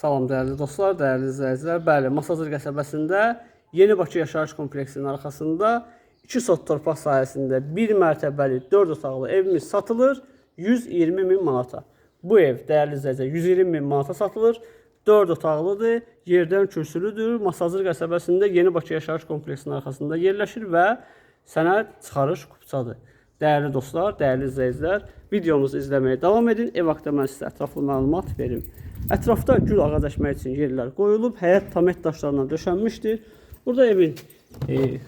Salam dəyərli dostlar, dəyərli izləyicilər. Bəli, Masazır qəsəbəsində Yeni Bakı yaşayış kompleksinin arxasında 2 sot torpaq sahəsində 1 mərtəbəli 4 otaqlı evimiz satılır 120 min manata. Bu ev dəyərli izləyicilər 120 min manata satılır. 4 otaqlıdır, yerdən kürsülüdür. Masazır qəsəbəsində Yeni Bakı yaşayış kompleksinin arxasında yerləşir və sənəd çıxarış kupçadır. Dəyərli dostlar, dəyərli izləyicilər, videomuzu izləməyə davam edin. Ev haqqında mən sizə ətraflı məlumat verim. Ətrafda gül ağac əkmək üçün yerlər qoyulub, həyət tamet daşlarından döşənmişdir. Burada evin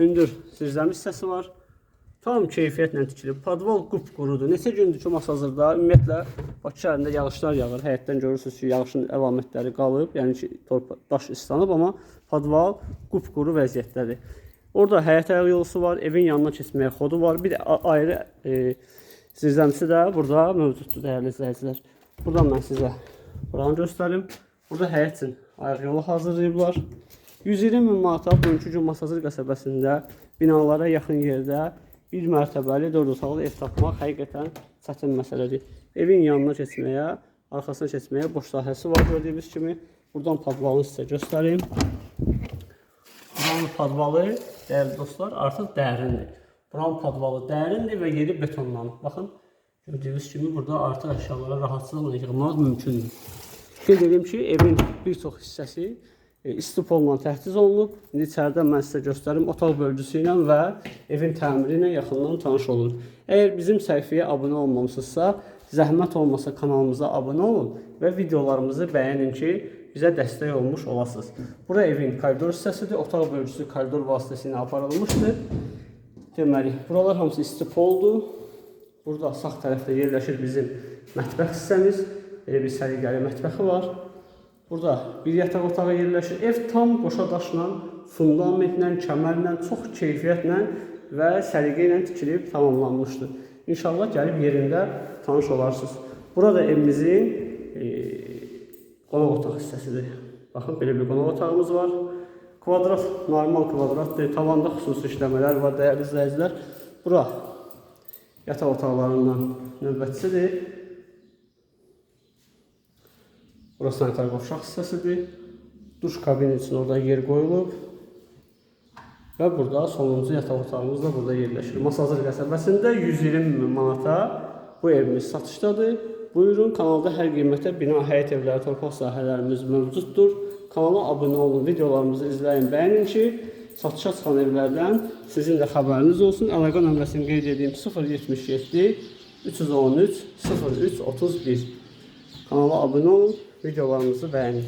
hündür zirzəmi hissəsi var. Tam keyfiyyətlə tikilib. Padval qupqurudur. Neçə gündür ki, Masazırda ümumiyyətlə Bakı şəhərində yağışlar yağır. Həyətdən görürsünüz ki, yağışın əlamətləri qalıb, yəni ki, daş islanıb, amma padval qupquru vəziyyətdədir. Orada həyət ayaq yolusu var, evin yanına keçməyə xodu var. Bir də ayrı zirzəmisi də burada mövcuddur, dəyərli izləyicilər. Buradan mən sizə buranı göstərim. Burada həyət üçün ayaq yolu hazırlayıblar. 120 min manata bugünkü gün Masazır qəsəbəsində binalara yaxın yerdə 1 mərtəbəli 4 otaqlı ev tapmaq həqiqətən çətin məsələdir. Evin yanına keçməyə, arxasına keçməyə boş sahəsi var gördüyünüz kimi. Buradan padvalını sizə göstəreyim. Buranın padvalı, dəyərli dostlar, artıq dərindir. Buranın padvalı dərindir və yeri betonlanıb. Baxın, gördüyünüz kimi burada artıq əşyalara rahatçılıqla yığmaq mümkündür. Qeyd edeyim ki, evin bir çox hissəsi istipolla təhciz olunub. İndi içəridən mən sizə göstərim otaq bölgüsü ilə və evin təmiri ilə yaxından tanış olun. Əgər bizim səhifəyə abunə olmamışsınızsa, zəhmət olmasa kanalımıza abunə olun və videolarımızı bəyənin ki, bizə dəstək olmuş olasınız. Bura evin koridor hissəsidir. Otaq bölgüsü koridor vasitəsilə aparılmışdır. Deməli, buralar hamısı istipoldur. Burada sağ tərəfdə yerləşir bizim mətbəx hissəmiz. Elə bir səliqəli mətbəxi var. Burada bir yataq otağı yerləşir. Ev tam qoşa daşla, fundamentlə, kəmərlə, çox keyfiyyətlə və səliqə ilə tikilib tamamlanmışdır. İnşallah gəlib yerində tanış olarsınız. Burada evimizin qonaq otaq hissəsidir. Baxın, belə bir qonaq otağımız var. Kvadrat, normal kvadratdır. Tavanda xüsusi işləmələr var, dəyərli izləyicilər. Bura yataq otaqlarından növbətçisidir. Bura sanitar qovşaq hissəsidir. Duş kabini üçün orada yer qoyulub. Və burada sonuncu yataq otağımız da burada yerləşir. Masazır qəsəbəsində 120 min manata bu evimiz satışdadır. Buyurun, kanalda hər qiymətə bina, həyət evləri, torpaq sahələrimiz mövcuddur. Kanala abunə olun, videolarımızı izləyin, bəyənin ki, satışa çıxan evlərdən sizin də xəbəriniz olsun. Əlaqə nömrəsini qeyd edeyim 077 313 03 31. Kanala abunə olun, videolarımızı bəyənin.